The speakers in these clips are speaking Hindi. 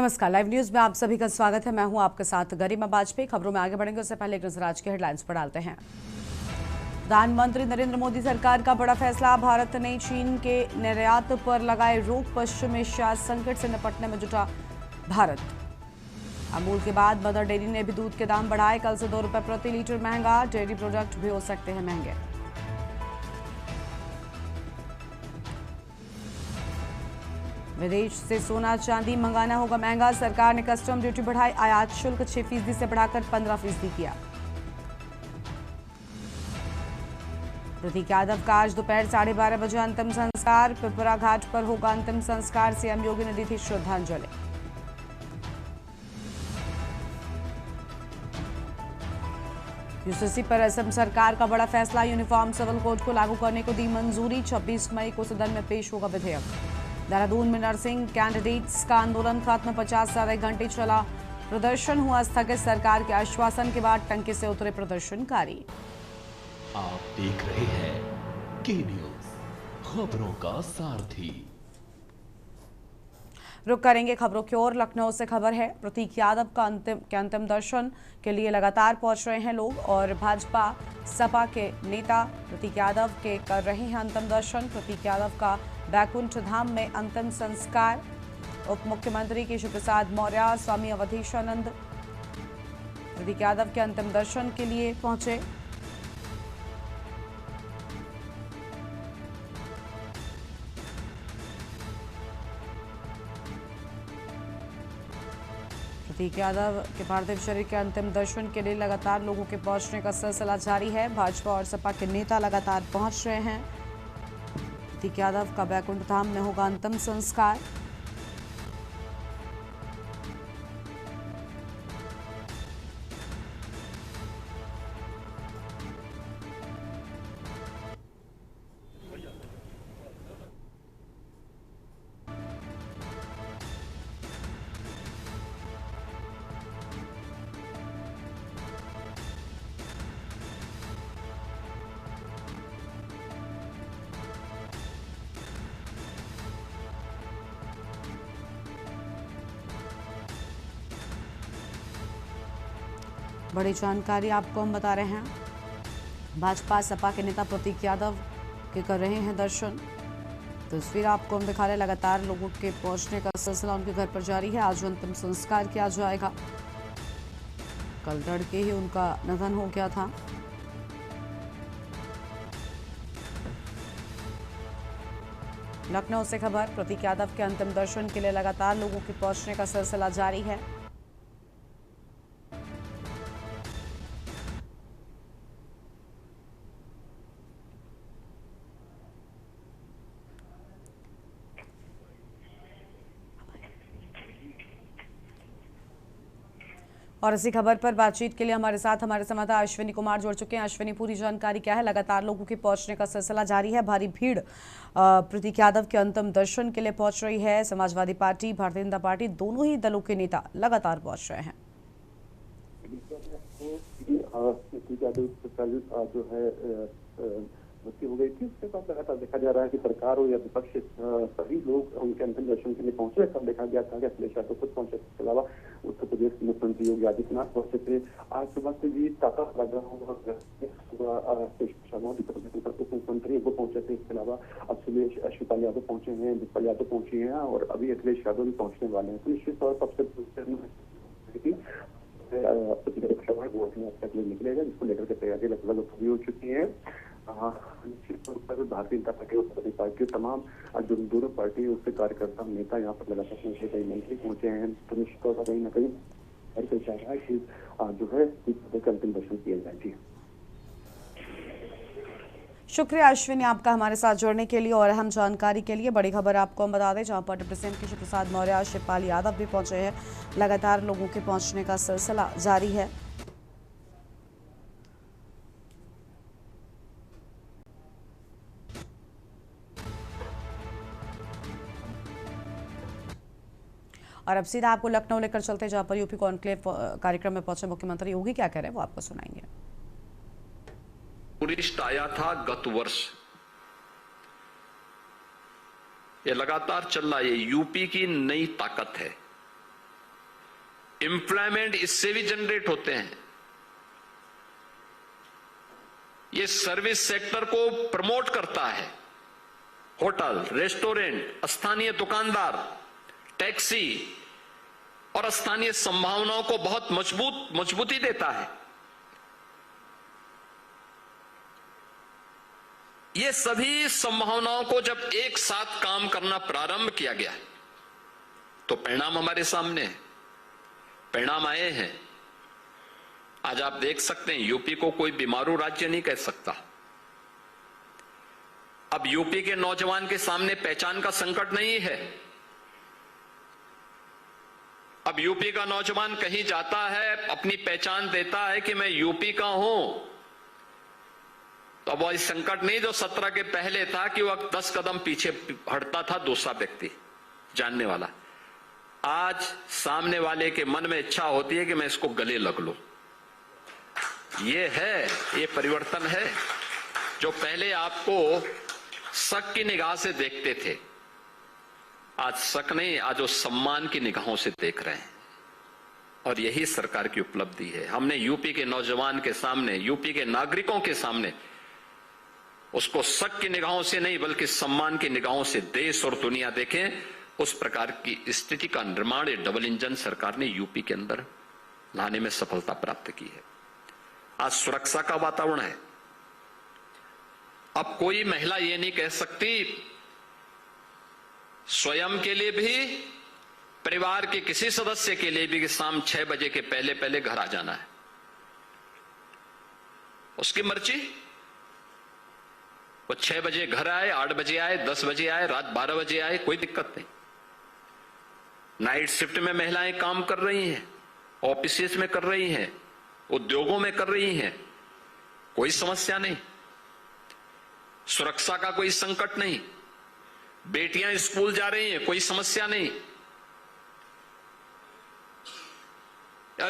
नमस्कार, लाइव न्यूज में आप सभी का स्वागत है। मैं हूं आपके साथ गरिमा बाजपेयी। खबरों में आगे बढ़ेंगे उससे पहले एक नजर आज के हेडलाइंस पर डालते हैं। प्रधानमंत्री नरेंद्र मोदी सरकार का बड़ा फैसला, भारत ने चीन के निर्यात पर लगाए रोक, पश्चिम एशिया संकट से निपटने में जुटा भारत। अमूल के बाद मदर डेयरी ने भी दूध के दाम बढ़ाए, कल से 2 रुपए प्रति लीटर महंगा। डेयरी प्रोडक्ट भी हो सकते हैं महंगे। विदेश से सोना चांदी मंगाना होगा महंगा, सरकार ने कस्टम ड्यूटी बढ़ाई, आयात शुल्क 6% से बढ़ाकर 15% किया। प्रतीक यादव का आज दोपहर 12:30 बजे अंतिम संस्कार, पिपरा घाट पर होगा अंतिम संस्कार। सीएम योगी ने दी थी श्रद्धांजलि। यूसीसी पर असम सरकार का बड़ा फैसला, यूनिफॉर्म सिविल कोड को लागू करने को दी मंजूरी, 26 मई को सदन में पेश होगा विधेयक। देहरादून में नर्सिंग कैंडिडेट्स का आंदोलन खत्म, 50 से अधिक घंटे चला प्रदर्शन हुआ स्थगित, सरकार के आश्वासन के बाद टंकी से उतरे प्रदर्शनकारी। आप देख रहे हैं के न्यूज, खबरों का सारथी। रुक करेंगे खबरों की ओर। लखनऊ से खबर है, प्रतीक यादव का अंतिम दर्शन के लिए लगातार पहुंच रहे हैं लोग और भाजपा सपा के नेता प्रतीक यादव के कर रहे हैं अंतिम दर्शन। प्रतीक यादव का बैकुंठ धाम में अंतिम संस्कार, उप मुख्यमंत्री केशव प्रसाद मौर्य, स्वामी अवधेशानंद प्रतीक यादव के अंतिम दर्शन के लिए पहुंचे। प्रतीक यादव के पार्थिव शरीर के अंतिम दर्शन के लिए लगातार लोगों के पहुंचने का सिलसिला जारी है। भाजपा और सपा के नेता लगातार पहुंच रहे हैं। प्रतीक यादव का बैकुंठ धाम में होगा अंतिम संस्कार। बड़ी जानकारी आपको हम बता रहे हैं। भाजपा सपा के नेता प्रतीक यादव के कर रहे हैं दर्शन। तस्वीर आपको हम दिखा रहे हैं, लगातार लोगों के पहुंचने का सिलसिला उनके घर पर जारी है। आज अंतिम संस्कार किया जाएगा। कल तड़के ही उनका निधन हो गया था। लखनऊ से खबर, प्रतीक यादव के अंतिम दर्शन के लिए लगातार लोगों के पहुंचने का सिलसिला जारी है। और इसी खबर पर बातचीत के लिए हमारे साथ हमारे संवाददाता अश्विनी कुमार जुड़ चुके हैं। अश्विनी, पूरी जानकारी क्या है? लगातार लोगों के पहुंचने का सिलसिला जारी है, भारी भीड़ प्रतीक यादव के अंतिम दर्शन के लिए पहुंच रही है। समाजवादी पार्टी, भारतीय जनता पार्टी, दोनों ही दलों के नेता लगातार पहुंच रहे हैं। प्रतीक यादव जो है मृत्यु हो गई थी, उसके बाद लगातार देखा जा रहा है कि सरकार हो या विपक्ष सभी लोग उनके अंतिम दर्शन के लिए पहुंचे। तब देखा गया था कि अखिलेश यादव खुद पहुंचे, इसके अलावा उत्तर प्रदेश के मुख्यमंत्री योगी आदित्यनाथ पहुंचे थे। आज सुबह से भी ताका लगा हुआ उप मुख्यमंत्री वो पहुंचे थे। इसके अलावा अब सुरेश अश्विताल यादव पहुंचे हैं, विपल यादव पहुंचे हैं और अभी अखिलेश यादव भी पहुंचने वाले हैं। तो निश्चित तौर पर सबसे वो अपने निकलेगा, जिसको लेकर के तैयारी लगभग पूरी हो चुकी है। निश्चित तौर पर भारतीय जनता पार्टी और सभी पार्टी तमाम जो दोनों पार्टी उसके कार्यकर्ता नेता यहाँ पर लगातार पहुंचे, कई मंत्री पहुंचे हैं। तो निश्चित तौर पर कहीं ना कहीं चाह रहा है कि जो है अंतिम दर्शन किए जाए। शुक्रिया अश्विनी आपका हमारे साथ जुड़ने के लिए और अहम जानकारी के लिए। बड़ी खबर आपको हम बता दें, जहां पर डिप्टी सीएम केशव प्रसाद मौर्य, शिवपाल यादव भी पहुंचे हैं। लगातार लोगों के पहुंचने का सिलसिला जारी है। और अब सीधा आपको लखनऊ लेकर चलते, जहां पर यूपी कॉन्क्लेव कार्यक्रम में पहुंचे मुख्यमंत्री योगी क्या कह रहे हैं वो आपको सुनाएंगे। टूरिस्ट आया था गत वर्ष, ये लगातार चल रहा है। ये यूपी की नई ताकत है। एम्प्लॉयमेंट इससे भी जनरेट होते हैं। ये सर्विस सेक्टर को प्रमोट करता है। होटल, रेस्टोरेंट, स्थानीय दुकानदार, टैक्सी और स्थानीय संभावनाओं को बहुत मजबूती देता है। ये सभी संभावनाओं को जब एक साथ काम करना प्रारंभ किया गया तो परिणाम हमारे सामने है। परिणाम आए हैं। आज आप देख सकते हैं यूपी को कोई बीमारू राज्य नहीं कह सकता। अब यूपी के नौजवान के सामने पहचान का संकट नहीं है। अब यूपी का नौजवान कहीं जाता है, अपनी पहचान देता है कि मैं यूपी का हूं, तो अब वह संकट नहीं जो 17 के पहले था कि वह 10 कदम पीछे हटता था दूसरा व्यक्ति जानने वाला। आज सामने वाले के मन में इच्छा होती है कि मैं इसको गले लग लूं। ये परिवर्तन है। जो पहले आपको शक की निगाह से देखते थे, आज शक नहीं, आज वो सम्मान की निगाहों से देख रहे हैं। और यही सरकार की उपलब्धि है। हमने यूपी के नौजवान के सामने, यूपी के नागरिकों के सामने उसको शक की निगाहों से नहीं बल्कि सम्मान की निगाहों से देश और दुनिया देखें, उस प्रकार की स्थिति का निर्माण ये डबल इंजन सरकार ने यूपी के अंदर लाने में सफलता प्राप्त की है। आज सुरक्षा का वातावरण है। अब कोई महिला ये नहीं कह सकती, स्वयं के लिए भी, परिवार के किसी सदस्य के लिए भी, कि शाम 6 बजे के पहले पहले घर आ जाना है। उसकी मर्जी। वो 6 बजे घर आए, 8 बजे आए, 10 बजे आए, रात 12 बजे आए, कोई दिक्कत नहीं। नाइट शिफ्ट में महिलाएं काम कर रही हैं, ऑफिसेस में कर रही हैं, उद्योगों में कर रही हैं, कोई समस्या नहीं। सुरक्षा का कोई संकट नहीं। बेटियां स्कूल जा रही हैं, कोई समस्या नहीं।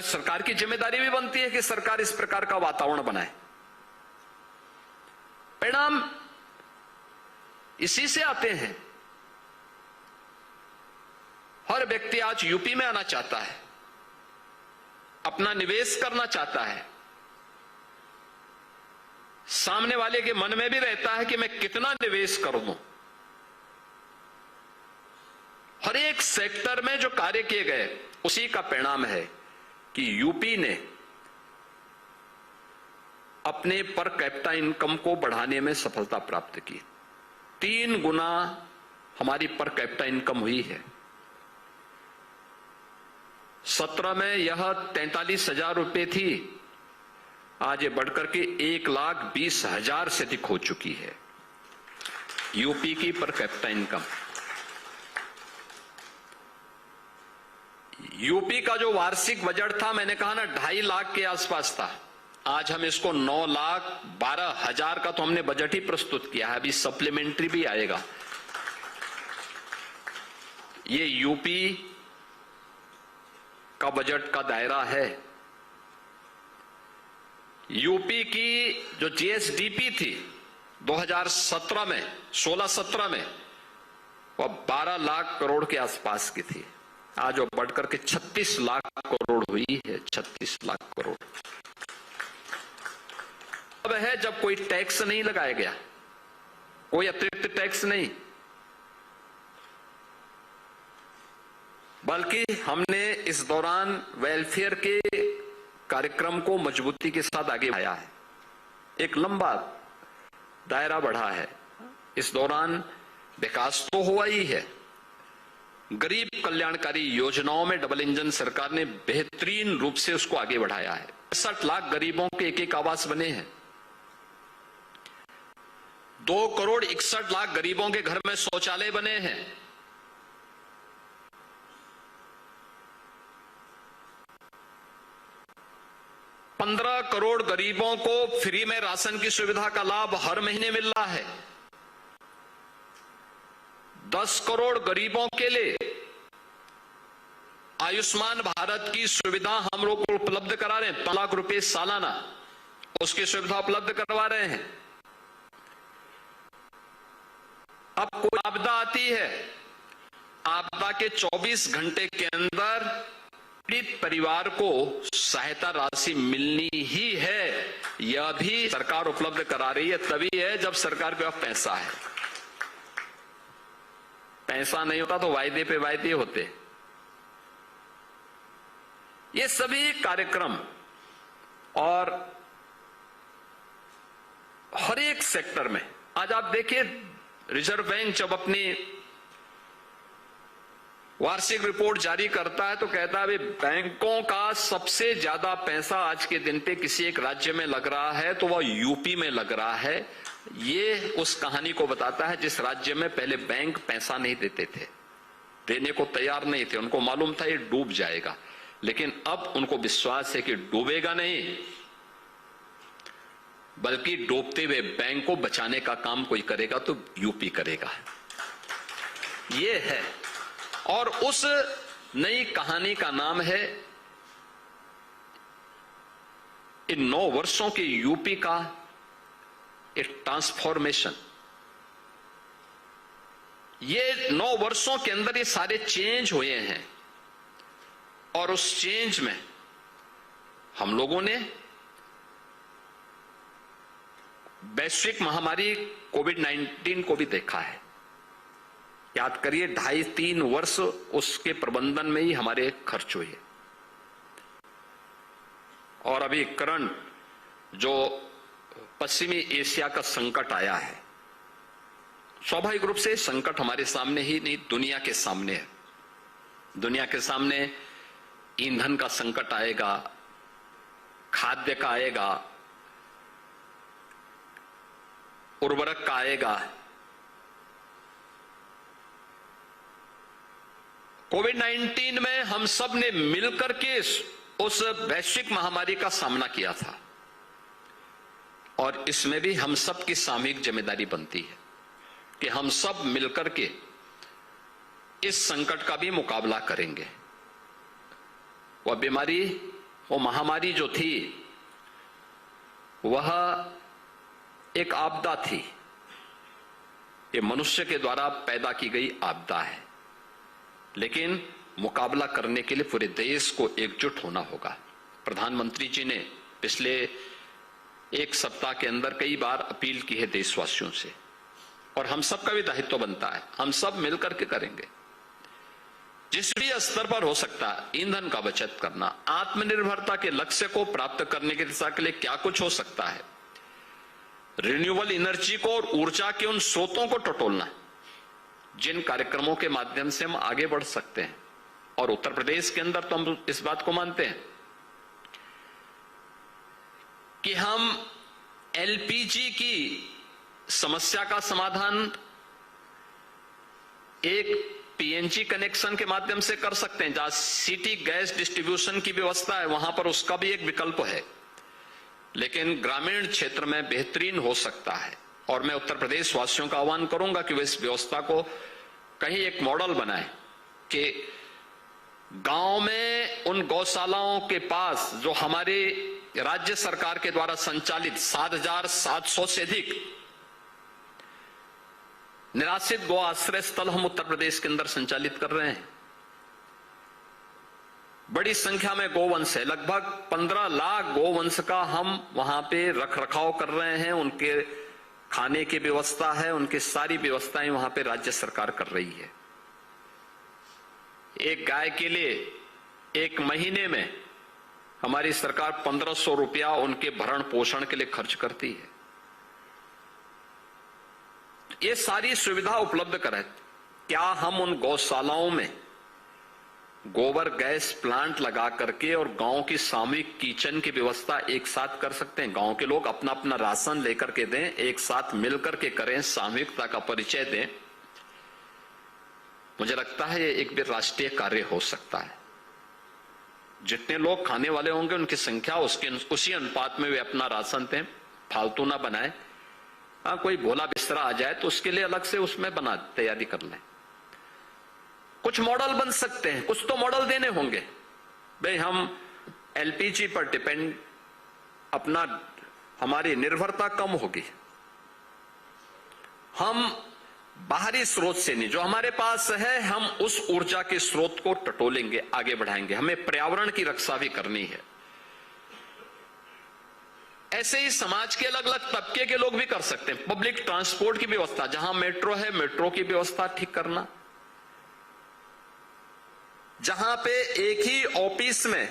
सरकार की जिम्मेदारी भी बनती है कि सरकार इस प्रकार का वातावरण बनाए। परिणाम इसी से आते हैं। हर व्यक्ति आज यूपी में आना चाहता है, अपना निवेश करना चाहता है। सामने वाले के मन में भी रहता है कि मैं कितना निवेश कर दूं। हर एक सेक्टर में जो कार्य किए गए उसी का परिणाम है कि यूपी ने अपने पर कैपिटा इनकम को बढ़ाने में सफलता प्राप्त की। 3 गुना हमारी पर कैपिटा इनकम हुई है। 17 में यह 43,000 रुपए थी, आज ये बढ़कर के 1,20,000 से अधिक हो चुकी है यूपी की पर कैपिटा इनकम। यूपी का जो वार्षिक बजट था, मैंने कहा ना 2.5 लाख के आसपास था, आज हम इसको 9,12,000 का तो हमने बजट ही प्रस्तुत किया है। अभी सप्लीमेंट्री भी आएगा। ये यूपी का बजट का दायरा है। यूपी की जो जीएसडीपी थी 2017 में, 16-17 में, वह 12 लाख करोड़ के आसपास की थी। आज वो बढ़कर के 36 लाख करोड़ हुई है। 36 लाख करोड़ अब है जब कोई टैक्स नहीं लगाया गया, कोई अतिरिक्त टैक्स नहीं, बल्कि हमने इस दौरान वेलफेयर के कार्यक्रम को मजबूती के साथ आगे बढ़ाया है। एक लंबा दायरा बढ़ा है। इस दौरान विकास तो हुआ ही है। गरीब कल्याणकारी योजनाओं में डबल इंजन सरकार ने बेहतरीन रूप से उसको आगे बढ़ाया है। 60 लाख गरीबों के एक आवास बने हैं। 2,61,00,000 गरीबों के घर में शौचालय बने हैं। पंद्रह करोड़ गरीबों को फ्री में राशन की सुविधा का लाभ हर महीने मिल रहा है। 10 करोड़ गरीबों के लिए आयुष्मान भारत की सुविधा हम लोग को उपलब्ध करा रहे हैं। 5 लाख रुपए सालाना उसकी सुविधा उपलब्ध करवा रहे हैं। अब कोई आपदा आती है, आपदा के 24 घंटे के अंदर पीड़ित परिवार को सहायता राशि मिलनी ही है, यह भी सरकार उपलब्ध करा रही है। तभी है जब सरकार के पास पैसा है। पैसा नहीं होता तो वायदे पे वायदे होते। ये सभी कार्यक्रम और हर एक सेक्टर में आज आप देखिए, रिजर्व बैंक जब अपनी वार्षिक रिपोर्ट जारी करता है तो कहता है बैंकों का सबसे ज्यादा पैसा आज के दिन पे किसी एक राज्य में लग रहा है तो वह यूपी में लग रहा है। ये उस कहानी को बताता है जिस राज्य में पहले बैंक पैसा नहीं देते थे, देने को तैयार नहीं थे, उनको मालूम था ये डूब जाएगा, लेकिन अब उनको विश्वास है कि डूबेगा नहीं, बल्कि डूबते हुए बैंक को बचाने का काम कोई करेगा तो यूपी करेगा। ये है, और उस नई कहानी का नाम है इन 9 वर्षों के यूपी का एक ट्रांसफॉर्मेशन। ये 9 वर्षों के अंदर ये सारे चेंज हुए हैं और उस चेंज में हम लोगों ने वैश्विक महामारी कोविड-19 को भी देखा है। याद करिए 2.5-3 वर्ष उसके प्रबंधन में ही हमारे खर्च हुए, और अभी करंट जो पश्चिमी एशिया का संकट आया है, स्वाभाविक रूप से संकट हमारे सामने ही नहीं दुनिया के सामने है। दुनिया के सामने ईंधन का संकट आएगा, खाद्य का आएगा, उर्वरक का आएगा। कोविड-19 में हम सब ने मिलकर के उस वैश्विक महामारी का सामना किया था, और इसमें भी हम सब की सामूहिक जिम्मेदारी बनती है कि हम सब मिलकर के इस संकट का भी मुकाबला करेंगे। वह बीमारी, वो महामारी जो थी, वह एक आपदा थी। ये मनुष्य के द्वारा पैदा की गई आपदा है, लेकिन मुकाबला करने के लिए पूरे देश को एकजुट होना होगा। प्रधानमंत्री जी ने पिछले 1 सप्ताह के अंदर कई बार अपील की है देशवासियों से, और हम सबका भी दायित्व बनता है, हम सब मिलकर के करेंगे। जिस भी स्तर पर हो सकता है, ईंधन का बचत करना, आत्मनिर्भरता के लक्ष्य को प्राप्त करने की दिशा के लिए क्या कुछ हो सकता है, रिन्यूएबल एनर्जी को और ऊर्जा के उन स्रोतों को टटोलना, जिन कार्यक्रमों के माध्यम से हम आगे बढ़ सकते हैं। और उत्तर प्रदेश के अंदर तो हम इस बात को मानते हैं कि हम एलपीजी की समस्या का समाधान एक पीएनजी कनेक्शन के माध्यम से कर सकते हैं। जहां सिटी गैस डिस्ट्रीब्यूशन की व्यवस्था है वहां पर उसका भी एक विकल्प है, लेकिन ग्रामीण क्षेत्र में बेहतरीन हो सकता है। और मैं उत्तर प्रदेश वासियों का आह्वान करूंगा कि वे इस व्यवस्था को कहीं एक मॉडल बनाए कि गांव में उन गौशालाओं के पास जो हमारे राज्य सरकार के द्वारा संचालित 7,700 से अधिक निराश्रित गौ आश्रय स्थल हम उत्तर प्रदेश के अंदर संचालित कर रहे हैं। बड़ी संख्या में गोवंश है, लगभग 15 लाख गोवंश का हम वहां पे रख रखाव कर रहे हैं। उनके खाने की व्यवस्था है, उनकी सारी व्यवस्थाएं वहां पे राज्य सरकार कर रही है। एक गाय के लिए 1 महीने में हमारी सरकार 1500 रुपया उनके भरण पोषण के लिए खर्च करती है। ये सारी सुविधा उपलब्ध कराए। क्या हम उन गौशालाओं में गोबर गैस प्लांट लगा करके और गांव की सामूहिक किचन की व्यवस्था एक साथ कर सकते हैं? गांव के लोग अपना अपना राशन लेकर के दें, एक साथ मिलकर के करें, सामूहिकता का परिचय दें। मुझे लगता है ये एक भी राष्ट्रीय कार्य हो सकता है। जितने लोग खाने वाले होंगे उनकी संख्या उसी अनुपात में वे अपना राशन दें, फालतू ना बनाए। हाँ, कोई भोला बिस्तरा आ जाए तो उसके लिए अलग से उसमें बना तैयारी कर लें। कुछ मॉडल बन सकते हैं, कुछ तो मॉडल देने होंगे। भाई हम एलपीजी पर डिपेंड, हमारी निर्भरता कम होगी। हम बाहरी स्रोत से नहीं, जो हमारे पास है हम उस ऊर्जा के स्रोत को टटोलेंगे, आगे बढ़ाएंगे। हमें पर्यावरण की रक्षा भी करनी है। ऐसे ही समाज के अलग अलग तबके के लोग भी कर सकते हैं। पब्लिक ट्रांसपोर्ट की व्यवस्था, जहां मेट्रो है मेट्रो की व्यवस्था ठीक करना, जहां पे एक ही ऑफिस में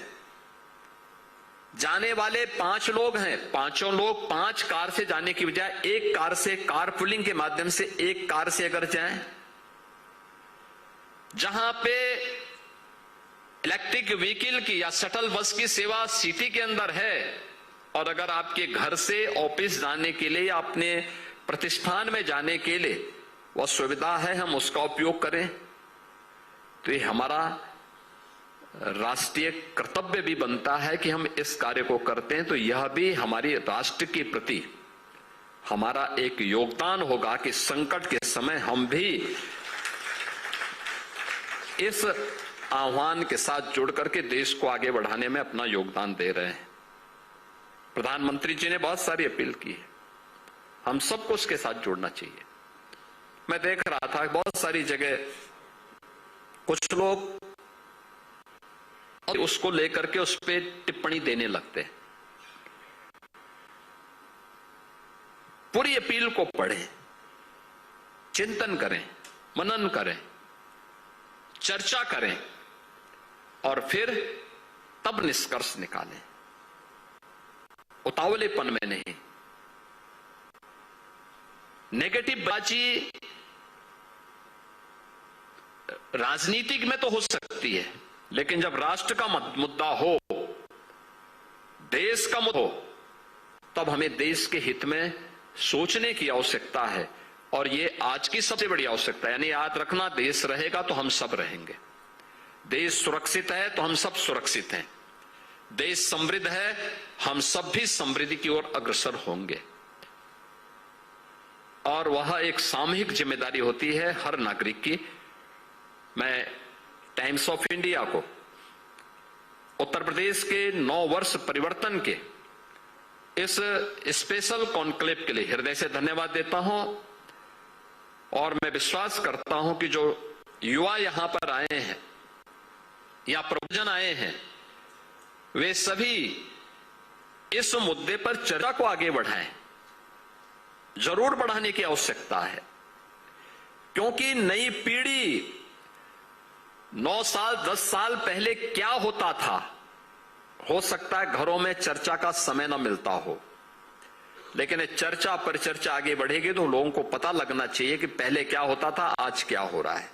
जाने वाले 5 लोग हैं, 5 लोग 5 कार से जाने की बजाय एक कार से, कार पुलिंग के माध्यम से एक कार से अगर जाएं, जहां पे इलेक्ट्रिक व्हीकल की या शटल बस की सेवा सिटी के अंदर है, और अगर आपके घर से ऑफिस जाने के लिए या अपने प्रतिष्ठान में जाने के लिए वह सुविधा है, हम उसका उपयोग करें। तो ये हमारा राष्ट्रीय कर्तव्य भी बनता है कि हम इस कार्य को करते हैं। तो यह भी हमारी राष्ट्र के प्रति हमारा एक योगदान होगा कि संकट के समय हम भी इस आह्वान के साथ जुड़ करके देश को आगे बढ़ाने में अपना योगदान दे रहे हैं। प्रधानमंत्री जी ने बहुत सारी अपील की है, हम सबको उसके साथ जुड़ना चाहिए। मैं देख रहा था बहुत सारी जगह कुछ लोग उसको लेकर के उस पर टिप्पणी देने लगते हैं। पूरी अपील को पढ़ें, चिंतन करें, मनन करें, चर्चा करें और फिर तब निष्कर्ष निकालें, उतावलेपन में नहीं। नेगेटिव बाजी राजनीतिक में तो हो सकती है, लेकिन जब राष्ट्र का मुद्दा हो, देश का मुद्दा हो, तब हमें देश के हित में सोचने की आवश्यकता है। और ये आज की सबसे बड़ी आवश्यकता है। यानी याद रखना, देश रहेगा तो हम सब रहेंगे, देश सुरक्षित है तो हम सब सुरक्षित हैं, देश समृद्ध है, हम सब भी समृद्धि की ओर अग्रसर होंगे। और वह एक सामूहिक जिम्मेदारी होती है हर नागरिक की। मैं टाइम्स ऑफ इंडिया को उत्तर प्रदेश के 9 वर्ष परिवर्तन के इस स्पेशल कॉन्क्लेव के लिए हृदय से धन्यवाद देता हूं। और मैं विश्वास करता हूं कि जो युवा यहां पर आए हैं या प्रवचन आए हैं, वे सभी इस मुद्दे पर चर्चा को आगे बढ़ाएं। जरूर बढ़ाने की आवश्यकता है, क्योंकि नई पीढ़ी 9 साल 10 साल पहले क्या होता था, हो सकता है घरों में चर्चा का समय न मिलता हो, लेकिन चर्चा पर चर्चा आगे बढ़ेगी तो लोगों को पता लगना चाहिए कि पहले क्या होता था, आज क्या हो रहा है,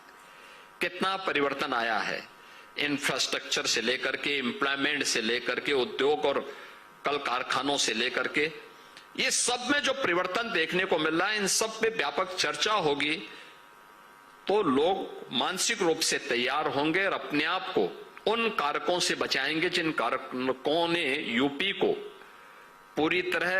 कितना परिवर्तन आया है। इंफ्रास्ट्रक्चर से लेकर के, एम्प्लॉयमेंट से लेकर के, उद्योग और कल कारखानों से लेकर के, ये सब में जो परिवर्तन देखने को मिल रहा है, इन सब पे व्यापक चर्चा होगी तो लोग मानसिक रूप से तैयार होंगे और अपने आप को उन कारकों से बचाएंगे जिन कारकों ने यूपी को पूरी तरह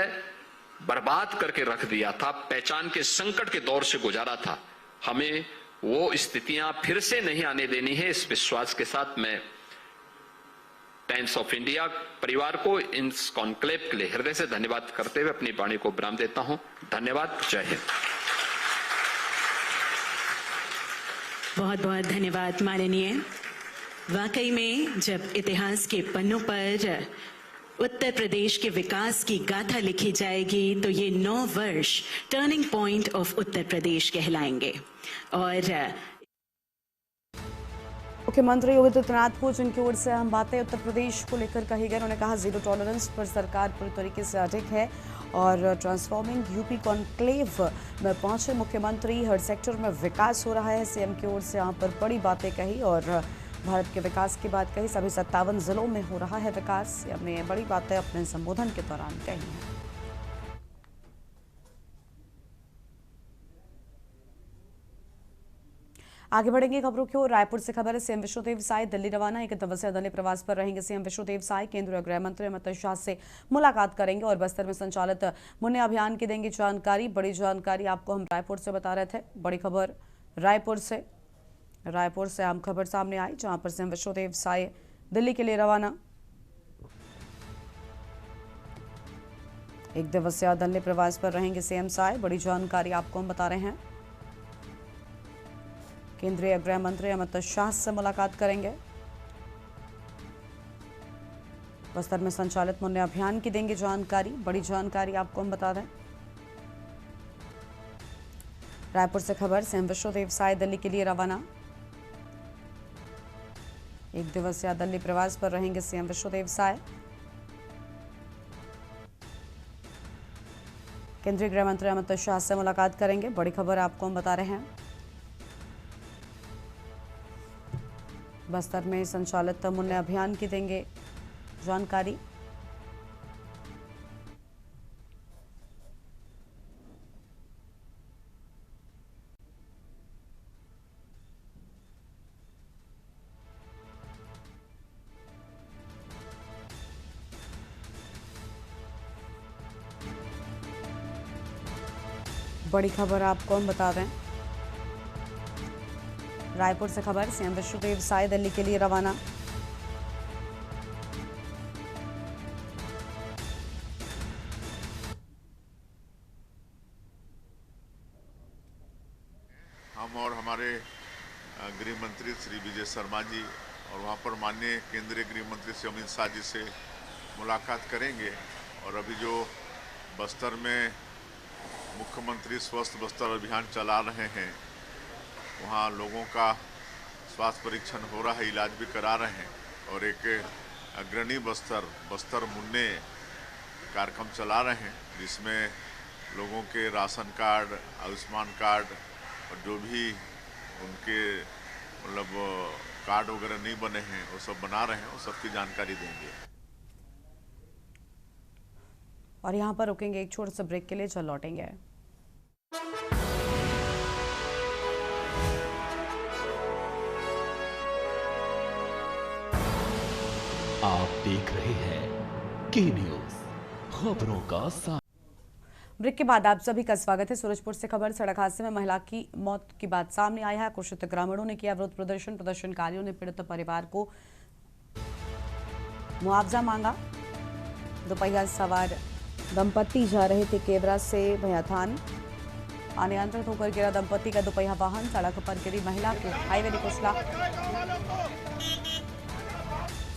बर्बाद करके रख दिया था, पहचान के संकट के दौर से गुजारा था। हमें वो स्थितियां फिर से नहीं आने देनी है। इस विश्वास के साथ मैं टाइम्स ऑफ इंडिया परिवार को इस कॉन्क्लेव के लिए हृदय से धन्यवाद करते हुए अपनी वाणी को विराम देता हूं। धन्यवाद। जय हिंद। बहुत बहुत धन्यवाद माननीय। वाकई में जब इतिहास के पन्नों पर उत्तर प्रदेश के विकास की गाथा लिखी जाएगी तो ये 9 वर्ष turning point of Uttar Pradesh कहलाएंगे। और मुख्यमंत्री योगी आदित्यनाथ को जिनकी ओर से हम बातें उत्तर प्रदेश को लेकर कही गई, उन्होंने कहा जीरो टॉलरेंस पर सरकार पूरी तरीके से अडिग है। और ट्रांसफॉर्मिंग यूपी कॉन्क्लेव में पहुंचे मुख्यमंत्री, हर सेक्टर में विकास हो रहा है, सीएम की ओर से यहाँ पर बड़ी बातें कही और भारत के विकास की बात कही। सभी 57 जिलों में हो रहा है विकास, सीएम ने बड़ी बातें अपने संबोधन के दौरान कही हैं। आगे बढ़ेंगे खबरों की ओर। रायपुर से खबर है, सीएम विष्णुदेव साय दिल्ली रवाना। 1 दिवसीय दिल्ली प्रवास पर रहेंगे सीएम विष्णुदेव साय। केंद्रीय गृह मंत्री अमित शाह से मुलाकात करेंगे और बस्तर में संचालित मुन्ने अभियान की देंगे जानकारी। बड़ी जानकारी आपको हम रायपुर से बता रहे थे। बड़ी खबर रायपुर से आम खबर सामने आई, जहां पर सीएम विष्णुदेव साय दिल्ली के लिए रवाना। 1 दिवसीय दिल्ली प्रवास पर रहेंगे सीएम साय। बड़ी जानकारी आपको हम बता रहे हैं। केंद्रीय गृह मंत्री अमित शाह से मुलाकात करेंगे। बस्तर में संचालित मुन्ने अभियान की देंगे जानकारी। बड़ी जानकारी आपको हम बता दें। रायपुर से खबर, सीएम विष्णुदेव साय दिल्ली के लिए रवाना। 1 दिवसीय दिल्ली प्रवास पर रहेंगे सीएम विष्णुदेव साय। केंद्रीय गृह मंत्री अमित शाह से मुलाकात करेंगे। बड़ी खबर आपको हम बता रहे हैं। बस्तर में संचालित मुन्ने अभियान की देंगे जानकारी। बड़ी खबर आपको हम बता दें। रायपुर से खबर, सीएम विष्णुदेव साय दिल्ली के लिए रवाना। हम और हमारे गृह मंत्री श्री विजय शर्मा जी और वहां पर माननीय केंद्रीय गृह मंत्री श्री अमित शाह जी से मुलाकात करेंगे। और अभी जो बस्तर में मुख्यमंत्री स्वस्थ बस्तर अभियान चला रहे हैं, वहाँ लोगों का स्वास्थ्य परीक्षण हो रहा है, इलाज भी करा रहे हैं। और एक अग्रणी बस्तर मुन्ने कार्यक्रम चला रहे हैं, जिसमें लोगों के राशन कार्ड, आयुष्मान कार्ड और जो भी उनके मतलब कार्ड वगैरह नहीं बने हैं वो सब बना रहे हैं, वो सबकी जानकारी देंगे। और यहाँ पर रुकेंगे एक छोटे से ब्रेक के लिए, चल लौटेंगे। आप देख रहे हैं के न्यूज, खबरों का साथ। ब्रेक के बाद आप सभी का स्वागत है। सूरजपुर से खबर, सड़क हादसे में महिला की मौत की बात सामने आई है। कुछ ग्रामीणों ने किया विरोध प्रदर्शन। प्रदर्शनकारियों ने पीड़ित परिवार को मुआवजा मांगा। दोपहिया सवार दंपत्ति जा रहे थे केवरा से भयाथान। अनियंत्रित होकर गिरा दंपत्ति का दोपहिया वाहन, सड़क पर गिरी महिला को हाईवे ने कुचला।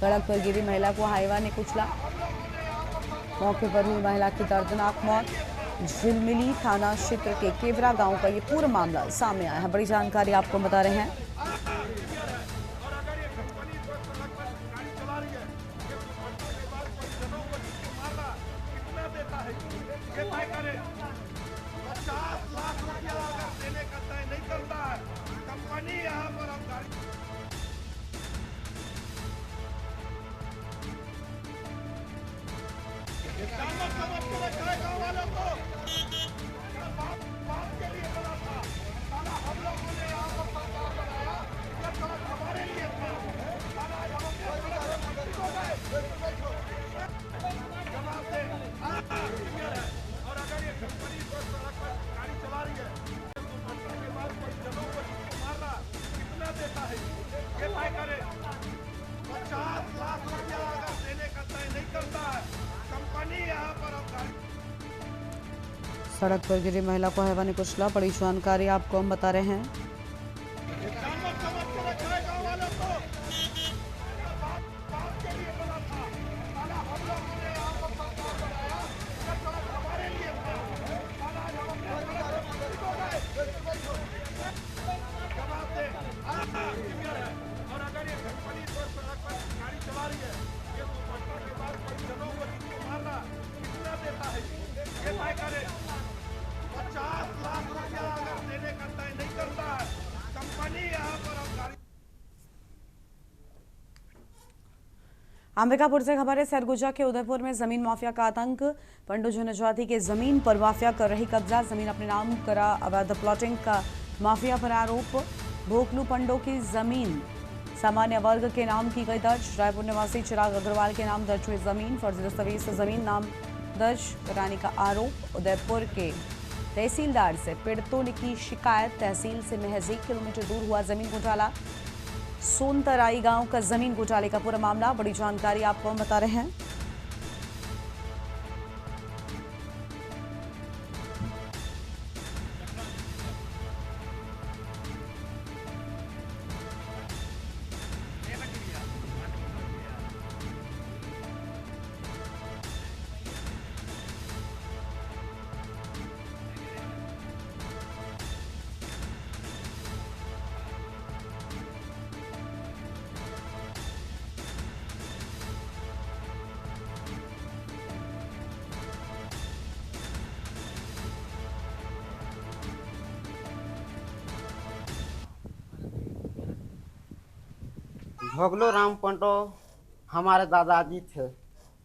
सड़क पर गिरी महिला को हाईवा ने कुचला। मौके पर हुई महिला की दर्दनाक मौत। झिलमिली थाना क्षेत्र के केवरा गांव का ये पूरा मामला सामने आया है। बड़ी जानकारी आपको बता रहे हैं। सड़क पर गिरी महिला को हाईवा ने कुचला। बड़ी जानकारी आपको हम बता रहे हैं। अंबिकापुर से खबर है, सरगुजा के उदयपुर में जमीन माफिया का आतंक। पंडो जनजाति के जमीन पर माफिया कर रही कब्जा। जमीन अपने नाम करा अवैध प्लॉटिंग का माफिया पर आरोप। भोकलू पंडो की जमीन सामान्य वर्ग के नाम की गई दर्ज। रायपुर निवासी चिराग अग्रवाल के नाम दर्ज हुई जमीन। फर्जी दस्तावेज से जमीन नाम दर्ज कराने का आरोप। उदयपुर के तहसीलदार से पीड़ितों ने की शिकायत। तहसील से महज 1 किलोमीटर दूर हुआ जमीन घोटाला। सोनतराई गांव का जमीन घोटाले का पूरा मामला। बड़ी जानकारी आपको हम बता रहे हैं। भोगलो राम पंडो हमारे दादाजी थे,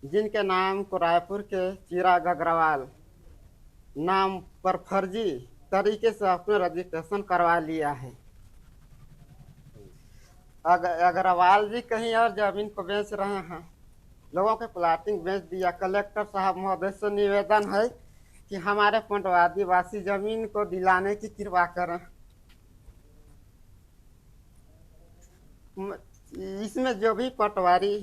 जिनके नाम को रायपुर के चिराग अग्रवाल नाम पर फर्जी तरीके से अपने रजिस्ट्रेशन करवा लिया है। अग्रवाल जी कहीं और जमीन को बेच रहे हैं, लोगों के प्लाटिंग बेच दिया। कलेक्टर साहब महोदय से निवेदन है कि हमारे पंडो आदिवासी जमीन को दिलाने की कृपा करें। इसमें जो भी पटवारी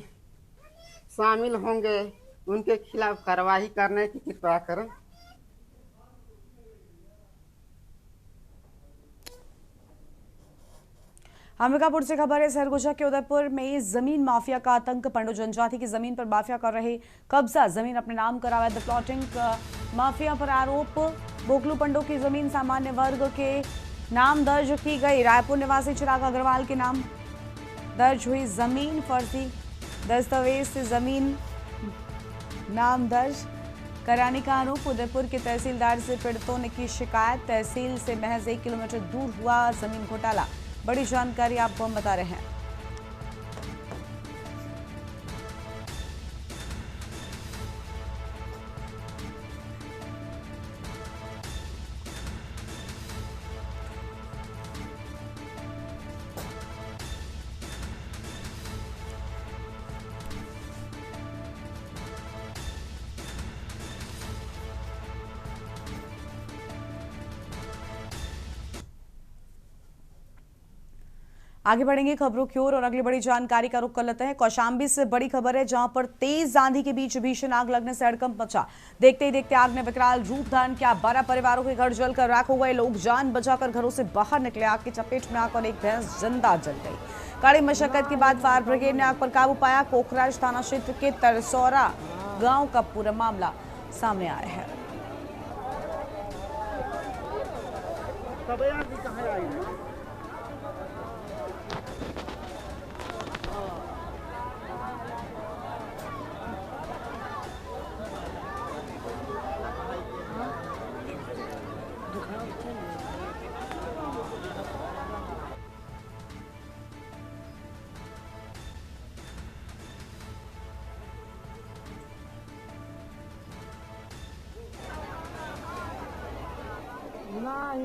शामिल होंगे उनके खिलाफ कार्रवाई करने की कृपा करें। अंबिकापुर से खबर है, सरगुजा के उदयपुर में जमीन माफिया का आतंक। पंडो जनजाति की जमीन पर माफिया कर रहे कब्जा, जमीन अपने नाम करावा। द प्लॉटिंग माफिया पर आरोप। बोगलू पंडो की जमीन सामान्य वर्ग के नाम दर्ज की गई। रायपुर निवासी चिराग अग्रवाल के नाम दर्ज हुई जमीन। फर्जी दस्तावेज से जमीन नाम दर्ज कराने का आरोप। उदयपुर के तहसीलदार से पीड़ितों ने की शिकायत। तहसील से महज 1 किलोमीटर दूर हुआ जमीन घोटाला। बड़ी जानकारी आपको हम बता रहे हैं। आगे बढ़ेंगे खबरों की ओर और अगली बड़ी जानकारी का रुख कर लेते हैं। कौशाम्बी से बड़ी खबर है, जहां पर तेज आंधी के बीच भीषण आग लगने से हड़कंप मचा। देखते ही देखते आग ने विकराल रूप धारण किया। 12 परिवारों के घर जलकर राख हो गए। लोग जान बचाकर घरों से बाहर निकले। आग की चपेट में आकर एक भैंस जिंदा जल गई। कड़ी मशक्कत के बाद फायर ब्रिगेड ने आग पर काबू पाया। कोखराज थाना क्षेत्र के तरसौरा गाँव का पूरा मामला सामने आया है।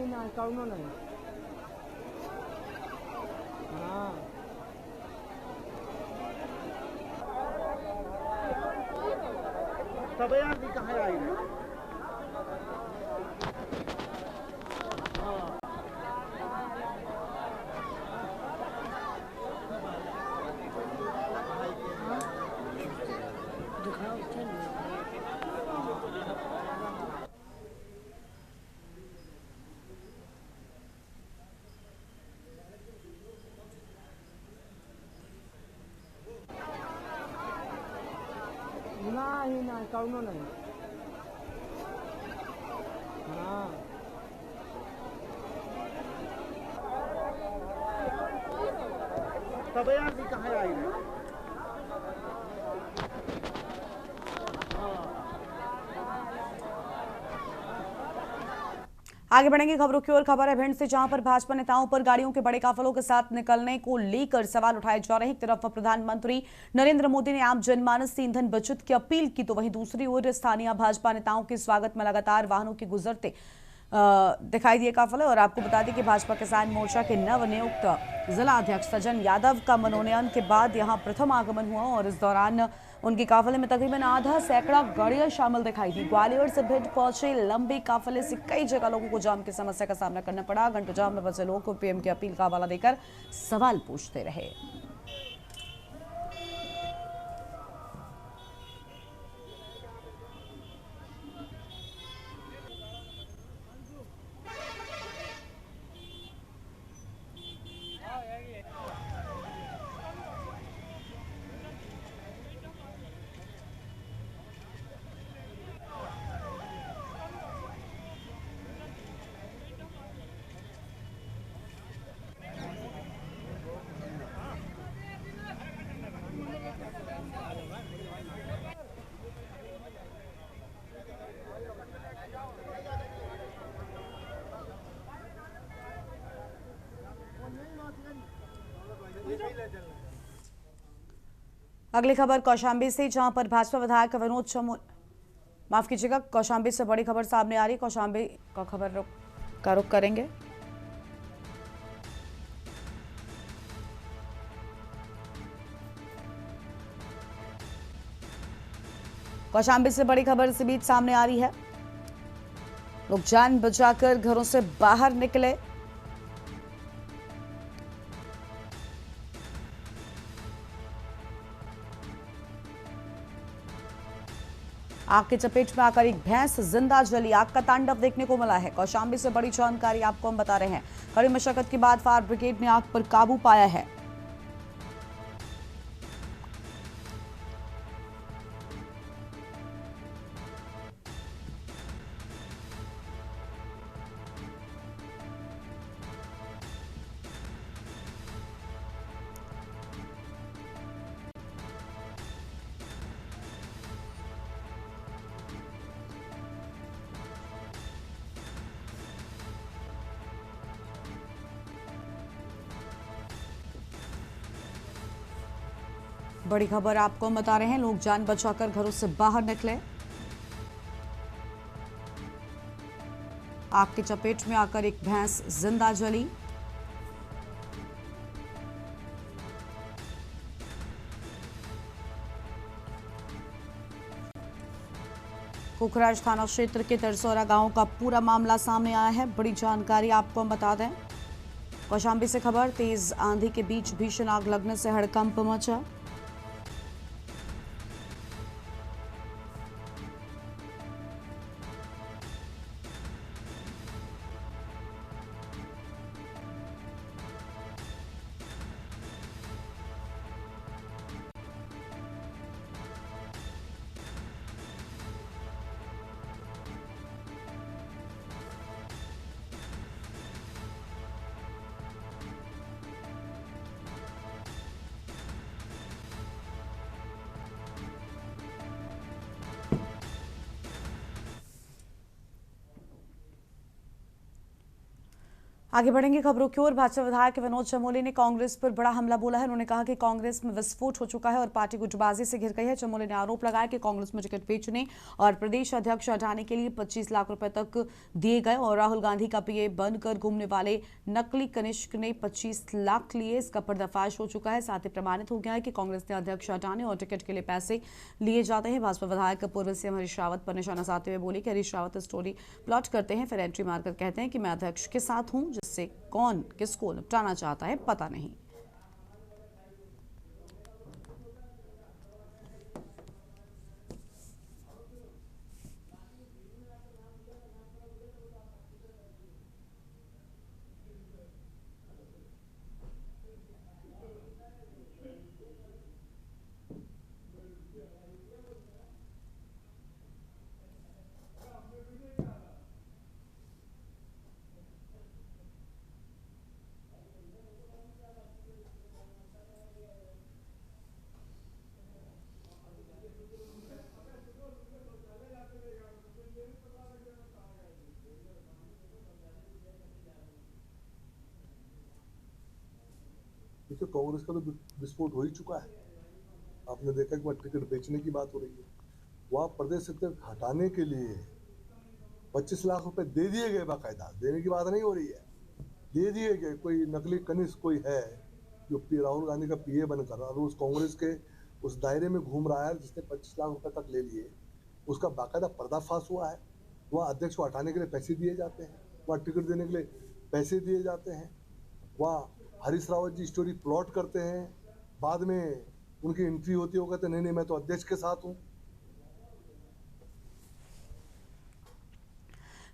नहीं कौनो नहीं। हाँ तब यार भी कहाँ आई है। नहीं कौनो नहीं। हाँ तब यार भी कहाँ आई है। आगे बढ़ेंगे खबरों की ओर। खबर है भिंड से, जहां पर भाजपा नेताओं पर गाड़ियों के बड़े काफलों के साथ निकलने को लेकर सवाल उठाए जा रहे हैं। एक तरफ प्रधानमंत्री नरेंद्र मोदी ने आम जनमानस से ईंधन बचत की अपील की, तो वहीं दूसरी ओर स्थानीय भाजपा नेताओं के स्वागत में लगातार वाहनों के गुजरते दिखाई दिए काफले। और आपको बता दें कि भाजपा किसान मोर्चा के नवनियुक्त जिला अध्यक्ष सजन यादव का मनोनयन के बाद यहां प्रथम आगमन हुआ और इस दौरान उनके काफले में तकरीबन आधा सैकड़ा गाड़ियां शामिल दिखाई दी। ग्वालियर से भिंड पहुंचे लंबे काफले से कई जगह लोगों को जाम की समस्या का सामना करना पड़ा। घंटों जाम में फंसे लोगों को पीएम की अपील का हवाला देकर सवाल पूछते रहे। अगली खबर कौशाम्बी से, जहां पर भाजपा विधायक विनोद चमोली, माफ कीजिएगा, कौशाम्बी से बड़ी खबर सामने आ रही। कौशाम्बी का खबर का रुख करेंगे। कौशाम्बी से बड़ी खबर इस बीच सामने आ रही है। लोग जान बचाकर घरों से बाहर निकले। आग की चपेट में आकर एक भैंस जिंदा जली। आग का तांडव देखने को मिला है। कौशाम्बी से बड़ी जानकारी आपको हम बता रहे हैं। कड़ी मशक्कत के बाद फायर ब्रिगेड ने आग पर काबू पाया है। बड़ी खबर आपको हम बता रहे हैं। लोग जान बचाकर घरों से बाहर निकले। आग की चपेट में आकर एक भैंस जिंदा जली। कुखराज थाना क्षेत्र के तरसौरा गांव का पूरा मामला सामने आया है। बड़ी जानकारी आपको हम बता दें। कौशाम्बी से खबर, तेज आंधी के बीच भीषण आग लगने से हड़कंप मचा। आगे बढ़ेंगे खबरों की ओर। भाजपा विधायक विनोद चमोली ने कांग्रेस पर बड़ा हमला बोला है। उन्होंने कहा कि कांग्रेस में विस्फोट हो चुका है और पार्टी गुटबाजी से घिर गई है। चमोली ने आरोप लगाया कि कांग्रेस में टिकट बेचने और प्रदेश अध्यक्ष हटाने के लिए 25 लाख रुपए तक दिए गए और राहुल गांधी का पीए बनकर घूमने वाले नकली कनिष्क ने 25 लाख लिए। इसका पर्दाफाश हो चुका है। साथ ही प्रमाणित हो गया है कि कांग्रेस ने अध्यक्ष हटाने और टिकट के लिए पैसे लिए जाते हैं। भाजपा विधायक पूर्व सीएम हरीश रावत पर निशाना साधते हुए बोले कि हरीश रावत स्टोरी प्लॉट करते हैं, फिर एंट्री मारकर कहते हैं कि मैं अध्यक्ष के साथ हूं, जिससे कौन किसको निपटाना चाहता है पता नहीं। देखिए, कांग्रेस का तो विस्फोट हो ही चुका है। आपने देखा कि वह टिकट बेचने की बात हो रही है। वहाँ प्रदेश अध्यक्ष हटाने के लिए 25 लाख रुपए दे दिए गए। बाकायदा देने की बात नहीं हो रही है, दे दिए गए। कोई नकली कनिष्क कोई है जो राहुल गांधी का पीए बनकर और उस कांग्रेस के उस दायरे में घूम रहा है, जिसने 25 लाख रुपए तक ले लिए। उसका बाकायदा पर्दाफाश हुआ है। वह अध्यक्ष को हटाने के लिए पैसे दिए जाते हैं, वह टिकट देने के लिए पैसे दिए जाते हैं, वह हरीश रावत जी स्टोरी प्लॉट करते हैं। बाद में उनकी एंट्री होती है, वो कहते नहीं नहीं मैं तो अध्यक्ष के साथ हूँ।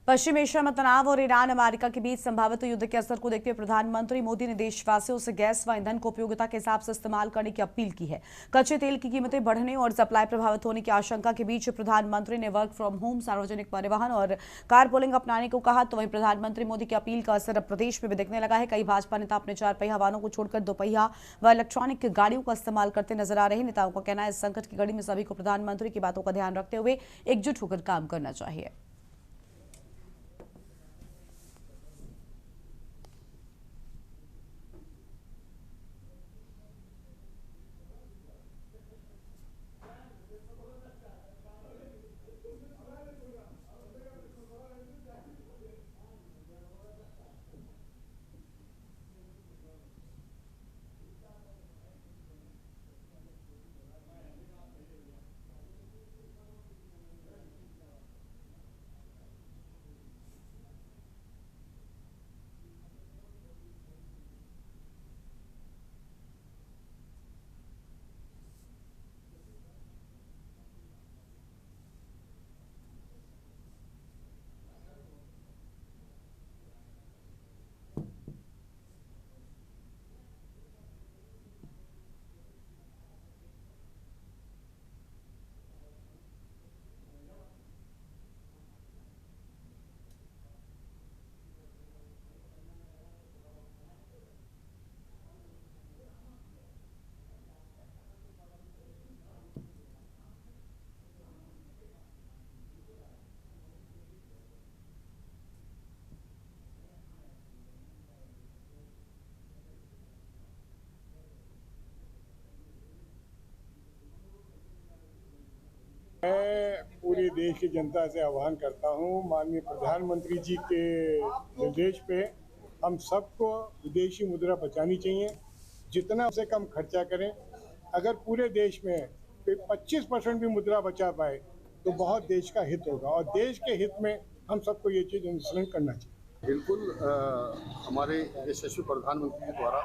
पश्चिम एशिया में तनाव और ईरान अमेरिका के बीच संभावित युद्ध के असर को देखते हुए प्रधानमंत्री मोदी ने देशवासियों से गैस व ईंधन को उपयोगिता के हिसाब से इस्तेमाल करने की अपील की है। कच्चे तेल की कीमतें बढ़ने और सप्लाई प्रभावित होने की आशंका के बीच प्रधानमंत्री ने वर्क फ्रॉम होम, सार्वजनिक परिवहन और कार पुलिंग अपनाने को कहा। तो वहीं प्रधानमंत्री मोदी की अपील का असर अब प्रदेश में भी दिखने लगा है। कई भाजपा नेता अपने 4 पहिया वाहनों को छोड़कर 2 पहिया व इलेक्ट्रॉनिक गाड़ियों का इस्तेमाल करते नजर आ रहे हैं। नेताओं का कहना है इस संकट की घड़ी में सभी को प्रधानमंत्री की बातों का ध्यान रखते हुए एकजुट होकर काम करना चाहिए। देश की जनता से आह्वान करता हूँ, माननीय प्रधानमंत्री जी के निर्देश पे हम सबको विदेशी मुद्रा बचानी चाहिए। जितना से कम खर्चा करें। अगर पूरे देश में 25% भी मुद्रा बचा पाए तो बहुत देश का हित होगा, और देश के हित में हम सबको ये चीज़ अनुसरण करना चाहिए। बिल्कुल हमारे यशस्वी प्रधानमंत्री जी द्वारा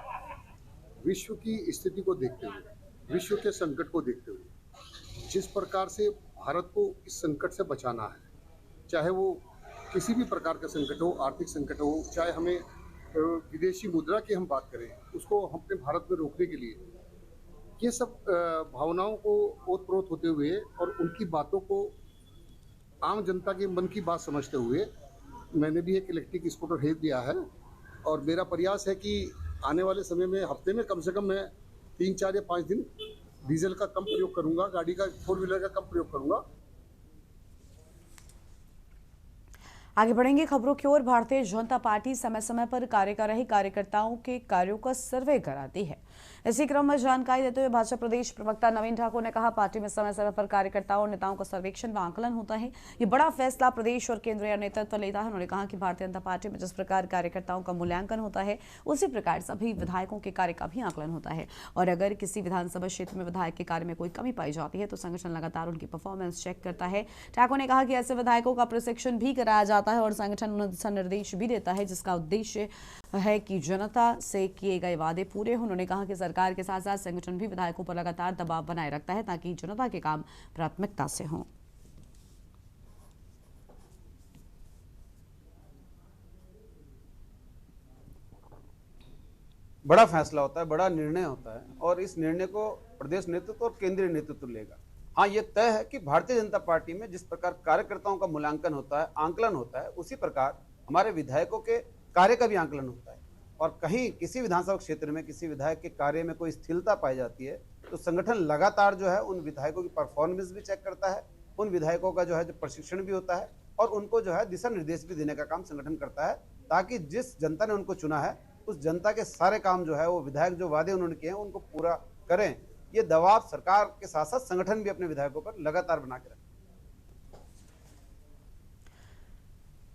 विश्व की स्थिति को देखते हुए, विश्व के संकट को देखते हुए जिस प्रकार से भारत को इस संकट से बचाना है, चाहे वो किसी भी प्रकार का संकट हो, आर्थिक संकट हो, चाहे हमें विदेशी मुद्रा की हम बात करें, उसको हम अपने भारत में रोकने के लिए ये सब भावनाओं को ओतप्रोत होते हुए और उनकी बातों को आम जनता के मन की बात समझते हुए मैंने भी एक इलेक्ट्रिक स्कूटर खरीद दिया है। और मेरा प्रयास है कि आने वाले समय में हफ्ते में कम से कम मैं 3, 4 या 5 दिन डीजल का कम प्रयोग करूंगा, गाड़ी का 4 व्हीलर का कम प्रयोग करूंगा। आगे बढ़ेंगे खबरों की ओर। भारतीय जनता पार्टी समय समय पर कार्य कर रहे कार्यकर्ताओं के कार्यों का सर्वे कराती है। इसी क्रम में जानकारी देते हुए भाजपा प्रदेश प्रवक्ता नवीन ठाकुर ने कहा, पार्टी में समय समय पर कार्यकर्ताओं और नेताओं का सर्वेक्षण व आंकलन होता है। ये बड़ा फैसला प्रदेश और केंद्रीय नेतृत्व लेता है। उन्होंने कहा कि भारतीय जनता पार्टी में जिस प्रकार कार्यकर्ताओं का मूल्यांकन होता है, उसी प्रकार सभी विधायकों के कार्य का भी आंकलन होता है। और अगर किसी विधानसभा क्षेत्र में विधायक के कार्य में कोई कमी पाई जाती है तो संगठन लगातार उनकी परफॉर्मेंस चेक करता है। ठाकुर ने कहा कि ऐसे विधायकों का प्रशिक्षण भी कराया जाता है और संगठन उन्हें दिशा निर्देश भी देता है, जिसका उद्देश्य है कि जनता से किए गए वादे पूरे हों। उन्होंने कहा कि सरकार के साथ साथ संगठन भी विधायकों पर लगातार दबाव बनाए रखता है ताकि जनता के काम प्राथमिकता से हों। बड़ा फैसला होता है, बड़ा निर्णय होता है और इस निर्णय को प्रदेश नेतृत्व और केंद्रीय नेतृत्व लेगा। हाँ, ये तय है कि भारतीय जनता पार्टी में जिस प्रकार कार्यकर्ताओं का मूल्यांकन होता है, आंकलन होता है, उसी प्रकार हमारे विधायकों के कार्य का भी आंकलन होता है। और कहीं किसी विधानसभा क्षेत्र में किसी विधायक के कार्य में कोई स्थिरता पाई जाती है तो संगठन लगातार जो है उन विधायकों की परफॉर्मेंस भी चेक करता है, उन विधायकों का जो है प्रशिक्षण भी होता है और उनको जो है दिशा निर्देश भी देने का काम संगठन करता है, ताकि जिस जनता ने उनको चुना है उस जनता के सारे काम जो है वो विधायक जो वादे उन्होंने किए हैं उनको पूरा करें। ये दबाव सरकार के साथ साथ संगठन भी अपने विधायकों पर लगातार बना के रखे।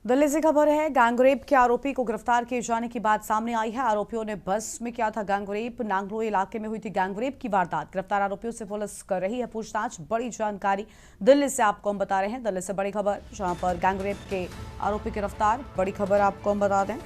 दिल्ली से खबर है, गैंगरेप के आरोपी को गिरफ्तार किए जाने की बात सामने आई है। आरोपियों ने बस में किया था गैंगरेप। नांगलोई इलाके में हुई थी गैंगरेप की वारदात। गिरफ्तार आरोपियों से पुलिस कर रही है पूछताछ। बड़ी जानकारी दिल्ली से आपको हम बता रहे हैं। दिल्ली से बड़ी खबर, जहां पर गैंगरेप के आरोपी गिरफ्तार। बड़ी खबर आपको हम बता दें।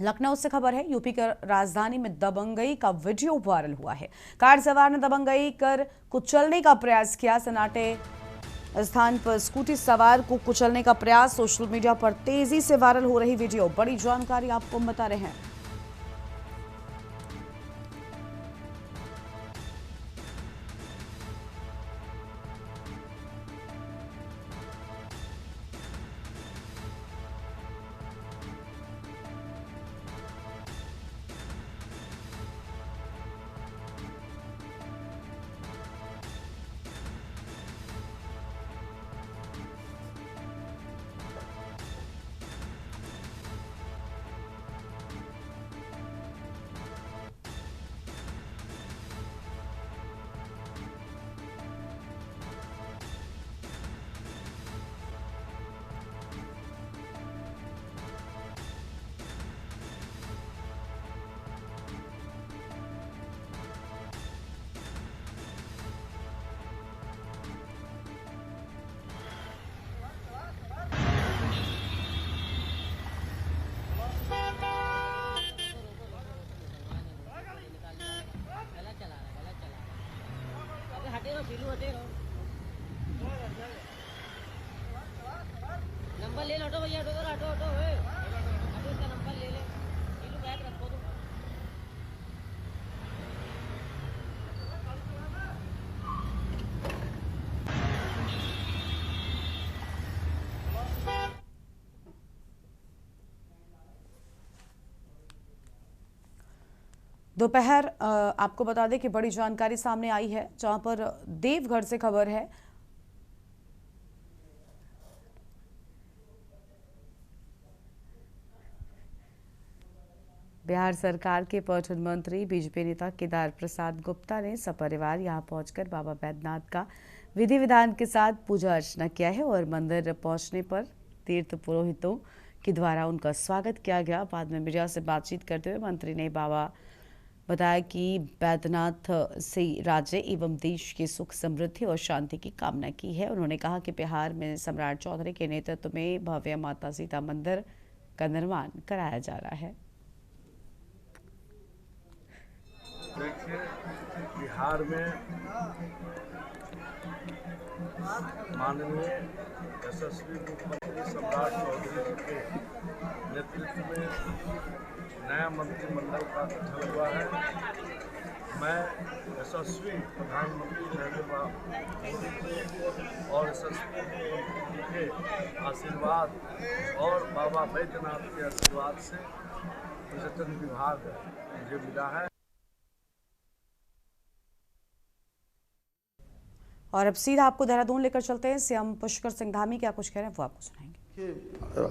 लखनऊ से खबर है, यूपी की राजधानी में दबंगई का वीडियो वायरल हुआ है। कार सवार ने दबंगई कर कुचलने का प्रयास किया। सन्नाटे स्थान पर स्कूटी सवार को कुचलने का प्रयास। सोशल मीडिया पर तेजी से वायरल हो रही वीडियो। बड़ी जानकारी आपको हम बता रहे हैं। नंबर ले लो ऑटो भैया, ऑटो ऑटो है, ऑटो का नंबर ले ले, नीलू बैग रखो तुम। दोपहर आपको बता दें कि बड़ी जानकारी सामने आई है, जहां पर देवघर से खबर है। बिहार सरकार के पर्यटन मंत्री बीजेपी नेता केदार प्रसाद गुप्ता ने सपरिवार यहां पहुंचकर बाबा बैद्यनाथ का विधि विधान के साथ पूजा अर्चना किया है और मंदिर पहुंचने पर तीर्थ पुरोहितों के द्वारा उनका स्वागत किया गया। बाद में मीडिया से बातचीत करते हुए मंत्री ने बताया कि बैद्यनाथ से राज्य एवं देश की सुख समृद्धि और शांति की कामना की है। उन्होंने कहा कि बिहार में सम्राट चौधरी के नेतृत्व में भव्य माता सीता मंदिर का निर्माण कराया जा रहा है। देखिए, बिहार में माननीय यशस्वी मुख्यमंत्री सम्राट चौधरी जी के नेतृत्व में नया मंत्रिमंडल का गठन हुआ है। मैं यशस्वी प्रधानमंत्री नरेंद्र मोदी और यशस्वी मुख्यमंत्री के आशीर्वाद और बाबा बैद्यनाथ के आशीर्वाद से पर्यटन विभाग मुझे मिला है। और अब सीधा आपको देहरादून लेकर चलते हैं। सीएम पुष्कर सिंह धामी क्या कुछ कह रहे हैं वो आपको सुनाएंगे।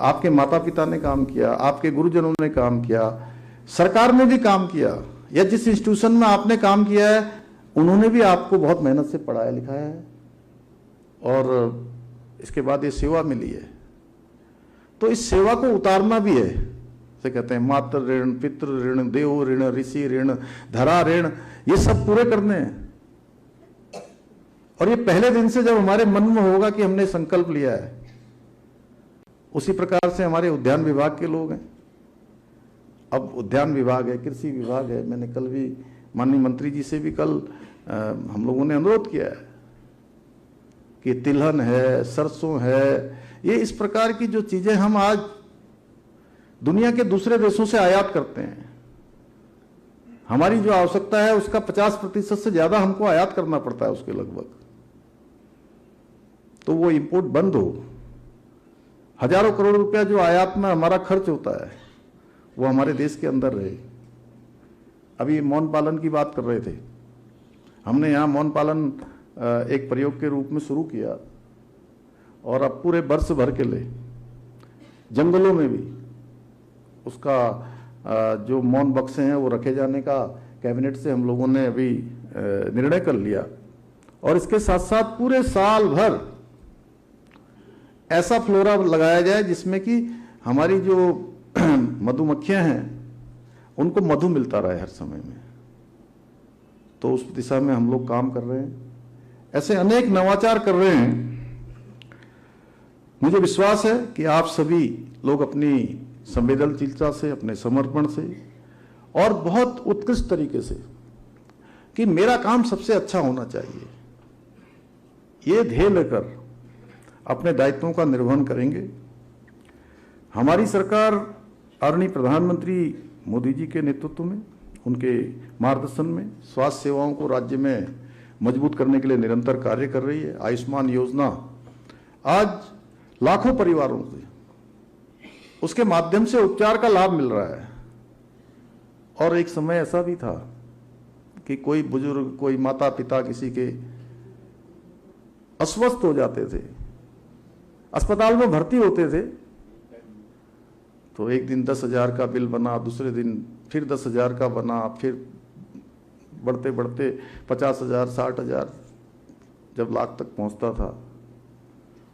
आपके माता पिता ने काम किया, आपके गुरुजनों ने काम किया, सरकार ने भी काम किया, या जिस इंस्टीट्यूशन में आपने काम किया है उन्होंने भी आपको बहुत मेहनत से पढ़ाया लिखाया है और इसके बाद ये सेवा मिली है। तो इस सेवा को उतारना भी है। से कहते हैं मातृ ऋण, पितृ ऋण, देव ऋण, ऋषि ऋण, धरा ऋण, ये सब पूरे करने हैं। और ये पहले दिन से जब हमारे मन में होगा कि हमने संकल्प लिया है, उसी प्रकार से हमारे उद्यान विभाग के लोग हैं। अब उद्यान विभाग है, कृषि विभाग है। मैंने कल भी माननीय मंत्री जी से भी कल हम लोगों ने अनुरोध किया है कि तिलहन है, सरसों है, ये इस प्रकार की जो चीजें हम आज दुनिया के दूसरे देशों से आयात करते हैं, हमारी जो आवश्यकता है उसका 50% से ज्यादा हमको आयात करना पड़ता है उसके लगभग। तो वो इंपोर्ट बंद हो, हजारों करोड़ रुपया जो आयात में हमारा खर्च होता है वो हमारे देश के अंदर रहे। अभी मौन पालन की बात कर रहे थे, हमने यहाँ मौन पालन एक प्रयोग के रूप में शुरू किया और अब पूरे वर्ष भर के लिए जंगलों में भी उसका जो मौन बक्से हैं वो रखे जाने का कैबिनेट से हम लोगों ने अभी निर्णय कर लिया। और इसके साथ साथ पूरे साल भर ऐसा फ्लोरा लगाया जाए जिसमें कि हमारी जो मधुमक्खियां हैं उनको मधु मिलता रहे हर समय में। तो उस दिशा में हम लोग काम कर रहे हैं, ऐसे अनेक नवाचार कर रहे हैं। मुझे विश्वास है कि आप सभी लोग अपनी संवेदनशीलता से, अपने समर्पण से और बहुत उत्कृष्ट तरीके से कि मेरा काम सबसे अच्छा होना चाहिए, ये ध्येय लेकर अपने दायित्वों का निर्वहन करेंगे। हमारी सरकार आदरणीय प्रधानमंत्री मोदी जी के नेतृत्व में, उनके मार्गदर्शन में स्वास्थ्य सेवाओं को राज्य में मजबूत करने के लिए निरंतर कार्य कर रही है। आयुष्मान योजना आज लाखों परिवारों से उसके माध्यम से उपचार का लाभ मिल रहा है। और एक समय ऐसा भी था कि कोई बुजुर्ग, कोई माता पिता किसी के अस्वस्थ हो जाते थे, अस्पताल में भर्ती होते थे, तो एक दिन 10,000 का बिल बना, दूसरे दिन फिर 10,000 का बना, फिर बढ़ते बढ़ते 50,000, 60,000, जब लाख तक पहुंचता था।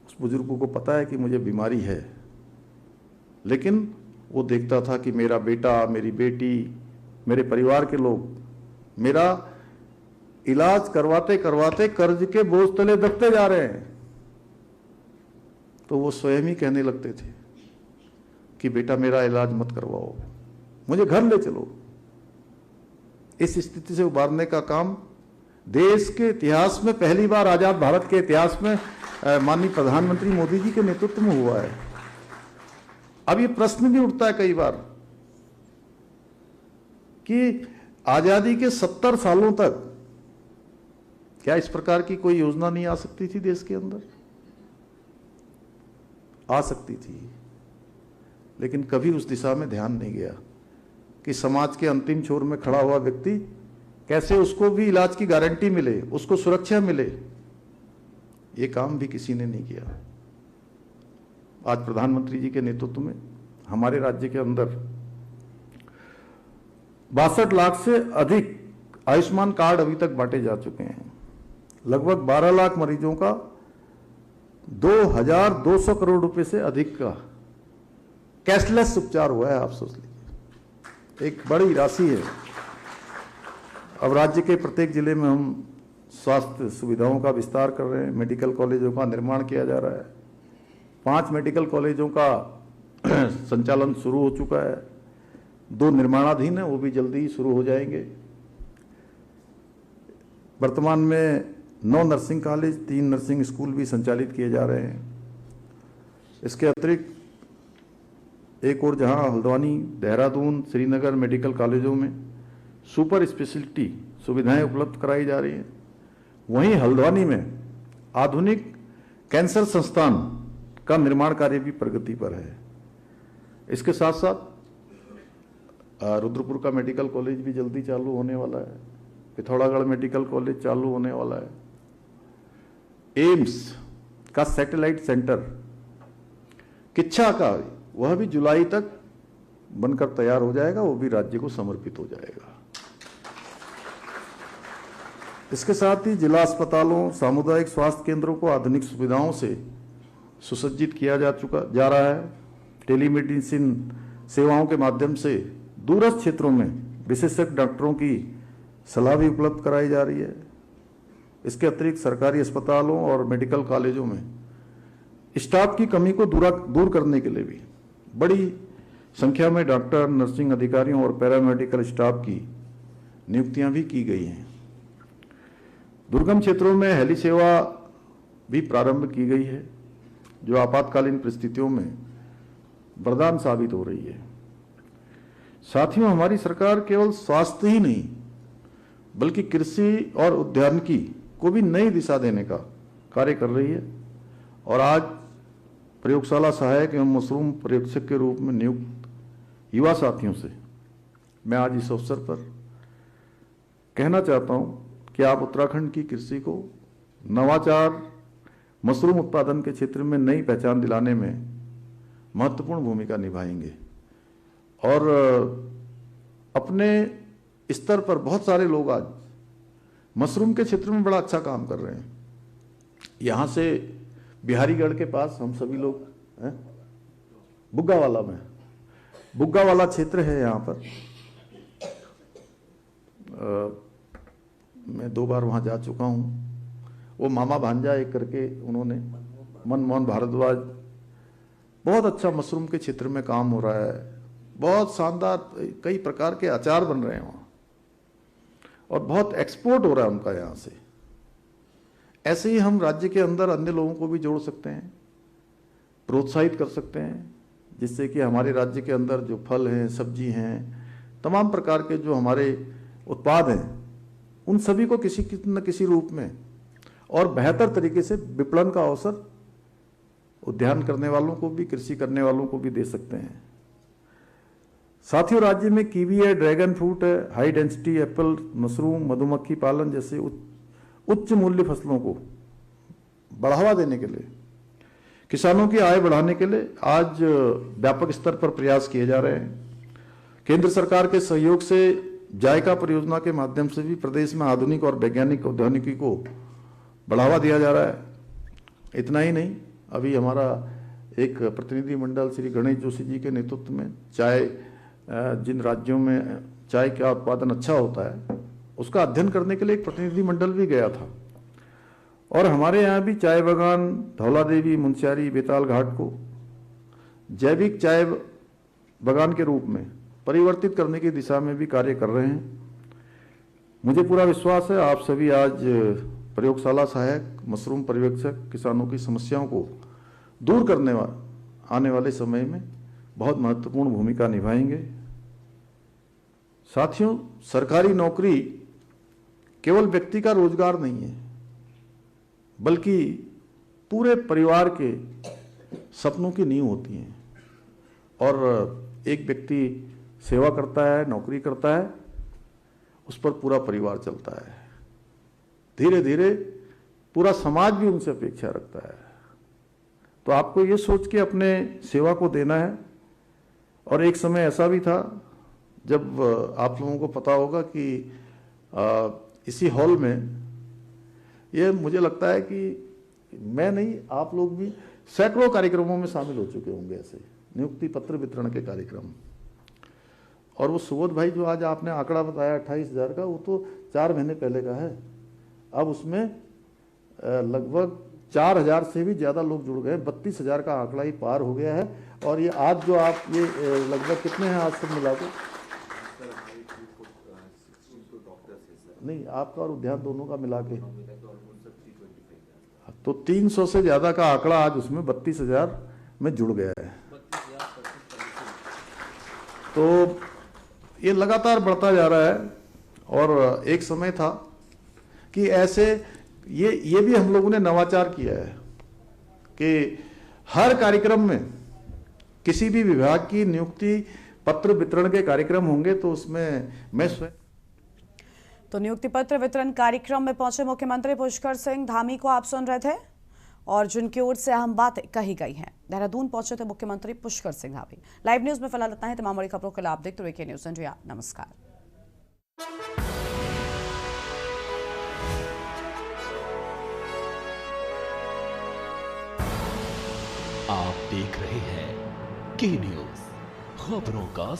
उस बुजुर्ग को पता है कि मुझे बीमारी है, लेकिन वो देखता था कि मेरा बेटा, मेरी बेटी, मेरे परिवार के लोग मेरा इलाज करवाते करवाते कर्ज के बोझ तले दबते जा रहे हैं। तो वो स्वयं ही कहने लगते थे कि बेटा मेरा इलाज मत करवाओ, मुझे घर ले चलो। इस स्थिति से उबारने का काम देश के इतिहास में पहली बार, आजाद भारत के इतिहास में माननीय प्रधानमंत्री मोदी जी के नेतृत्व में हुआ है। अब ये प्रश्न भी उठता है कई बार कि आजादी के 70 सालों तक क्या इस प्रकार की कोई योजना नहीं आ सकती थी देश के अंदर? आ सकती थी, लेकिन कभी उस दिशा में ध्यान नहीं गया कि समाज के अंतिम छोर में खड़ा हुआ व्यक्ति कैसे उसको भी इलाज की गारंटी मिले, उसको सुरक्षा मिले। ये काम भी किसी ने नहीं किया। आज प्रधानमंत्री जी के नेतृत्व में हमारे राज्य के अंदर 62 लाख से अधिक आयुष्मान कार्ड अभी तक बांटे जा चुके हैं। लगभग 12 लाख मरीजों का 2200 करोड़ रुपए से अधिक का कैशलेस उपचार हुआ है। आप सोच लीजिए, एक बड़ी राशि है। अब राज्य के प्रत्येक जिले में हम स्वास्थ्य सुविधाओं का विस्तार कर रहे हैं। मेडिकल कॉलेजों का निर्माण किया जा रहा है। 5 मेडिकल कॉलेजों का संचालन शुरू हो चुका है। 2 निर्माणाधीन है, वो भी जल्दी ही शुरू हो जाएंगे। वर्तमान में 9 नर्सिंग कॉलेज, 3 नर्सिंग स्कूल भी संचालित किए जा रहे हैं। इसके अतिरिक्त एक और जहां हल्द्वानी, देहरादून, श्रीनगर मेडिकल कॉलेजों में सुपर स्पेशलिटी सुविधाएं उपलब्ध कराई जा रही हैं। वहीं हल्द्वानी में आधुनिक कैंसर संस्थान का निर्माण कार्य भी प्रगति पर है। इसके साथ साथ रुद्रपुर का मेडिकल कॉलेज भी जल्दी चालू होने वाला है। पिथौरागढ़ मेडिकल कॉलेज चालू होने वाला है। एम्स का सैटेलाइट सेंटर किच्छा का, वह भी जुलाई तक बनकर तैयार हो जाएगा, वो भी राज्य को समर्पित हो जाएगा। इसके साथ ही जिला अस्पतालों, सामुदायिक स्वास्थ्य केंद्रों को आधुनिक सुविधाओं से सुसज्जित किया जा रहा है। टेलीमेडिसिन सेवाओं के माध्यम से दूरस्थ क्षेत्रों में विशेषज्ञ डॉक्टरों की सलाह भी उपलब्ध कराई जा रही है। इसके अतिरिक्त सरकारी अस्पतालों और मेडिकल कॉलेजों में स्टाफ की कमी को दूर करने के लिए भी बड़ी संख्या में डॉक्टर, नर्सिंग अधिकारियों और पैरामेडिकल स्टाफ की नियुक्तियां भी की गई हैं। दुर्गम क्षेत्रों में हेली सेवा भी प्रारंभ की गई है, जो आपातकालीन परिस्थितियों में वरदान साबित हो रही है। साथियों, हमारी सरकार केवल स्वास्थ्य ही नहीं बल्कि कृषि और उद्यानिकी को भी नई दिशा देने का कार्य कर रही है। और आज प्रयोगशाला सहायक एवं मशरूम पर्यवेक्षक के रूप में नियुक्त युवा साथियों से मैं आज इस अवसर पर कहना चाहता हूं कि आप उत्तराखंड की कृषि को नवाचार, मशरूम उत्पादन के क्षेत्र में नई पहचान दिलाने में महत्वपूर्ण भूमिका निभाएंगे। और अपने स्तर पर बहुत सारे लोग आज मशरूम के क्षेत्र में बड़ा अच्छा काम कर रहे हैं। यहाँ से बिहारीगढ़ के पास हम सभी लोग हैं, बुग्गावाला में, बुग्गावाला क्षेत्र है यहाँ पर। मैं 2 बार वहाँ जा चुका हूँ। वो मामा भांजा एक करके उन्होंने, मनमोहन भारद्वाज, बहुत अच्छा मशरूम के क्षेत्र में काम हो रहा है। बहुत शानदार कई प्रकार के अचार बन रहे हैं वहाँ, और बहुत एक्सपोर्ट हो रहा है उनका यहाँ से। ऐसे ही हम राज्य के अंदर अन्य लोगों को भी जोड़ सकते हैं, प्रोत्साहित कर सकते हैं, जिससे कि हमारे राज्य के अंदर जो फल हैं, सब्जी हैं, तमाम प्रकार के जो हमारे उत्पाद हैं, उन सभी को किसी न किसी रूप में और बेहतर तरीके से विपणन का अवसर उद्यान करने वालों को भी, कृषि करने वालों को भी दे सकते हैं। साथियों, राज्य में कीवी है, ड्रैगन फ्रूट है, हाई डेंसिटी एप्पल, मशरूम, मधुमक्खी पालन जैसे उच्च मूल्य फसलों को बढ़ावा देने के लिए, किसानों की आय बढ़ाने के लिए आज व्यापक स्तर पर प्रयास किए जा रहे हैं। केंद्र सरकार के सहयोग से जायका परियोजना के माध्यम से भी प्रदेश में आधुनिक और वैज्ञानिक औद्योगिकी को बढ़ावा दिया जा रहा है। इतना ही नहीं, अभी हमारा एक प्रतिनिधि मंडल श्री गणेश जोशी जी के नेतृत्व में चाय, जिन राज्यों में चाय का उत्पादन अच्छा होता है उसका अध्ययन करने के लिए एक प्रतिनिधि मंडल भी गया था। और हमारे यहाँ भी चाय बागान धौलादेवी, मुंशियारी, बेताल घाट को जैविक चाय बागान के रूप में परिवर्तित करने की दिशा में भी कार्य कर रहे हैं। मुझे पूरा विश्वास है आप सभी आज प्रयोगशाला सहायक मशरूम पर्यवेक्षक किसानों की समस्याओं को दूर करने आने वाले समय में बहुत महत्वपूर्ण भूमिका निभाएंगे। साथियों, सरकारी नौकरी केवल व्यक्ति का रोजगार नहीं है, बल्कि पूरे परिवार के सपनों की नींव होती है। और एक व्यक्ति सेवा करता है, नौकरी करता है, उस पर पूरा परिवार चलता है। धीरे धीरे पूरा समाज भी उनसे अपेक्षा रखता है। तो आपको ये सोच के अपने सेवा को देना है। और एक समय ऐसा भी था जब आप लोगों को पता होगा कि इसी हॉल में ये मुझे लगता है कि मैं नहीं, आप लोग भी सैकड़ों कार्यक्रमों में शामिल हो चुके होंगे, ऐसे नियुक्ति पत्र वितरण के कार्यक्रम। और वो सुबोध भाई जो आज आपने आंकड़ा बताया 28,000 का, वो तो 4 महीने पहले का है। अब उसमें लगभग 4,000 से भी ज़्यादा लोग जुड़ गए, 32,000 का आंकड़ा ही पार हो गया है। और ये आज जो आप ये लगभग कितने हैं आज सब मिला के? नहीं, आपका और उद्यान दोनों का मिला के तो 300 से ज़्यादा का आंकड़ा आज उसमें 32,000 में जुड़ गया है। तो ये लगातार बढ़ता जा रहा है। और एक समय था कि ऐसे ये भी हम लोगों ने नवाचार किया है कि हर कार्यक्रम में किसी भी विभाग की नियुक्ति पत्र वितरण के कार्यक्रम होंगे तो उसमें मैं स्वयं। तो नियुक्ति पत्र वितरण कार्यक्रम में पहुंचे मुख्यमंत्री पुष्कर सिंह धामी को आप सुन रहे थे और जिनकी ओर से अहम बातें कही गई हैं। देहरादून पहुंचे थे मुख्यमंत्री पुष्कर सिंह धामी। लाइव न्यूज में फिलहाल इतना ही। तमाम बड़ी खबरों के लिए आप देखते रहिए न्यूज़ इंडिया। नमस्कार। आप देख रहे हैं के न्यूज़, खबरों का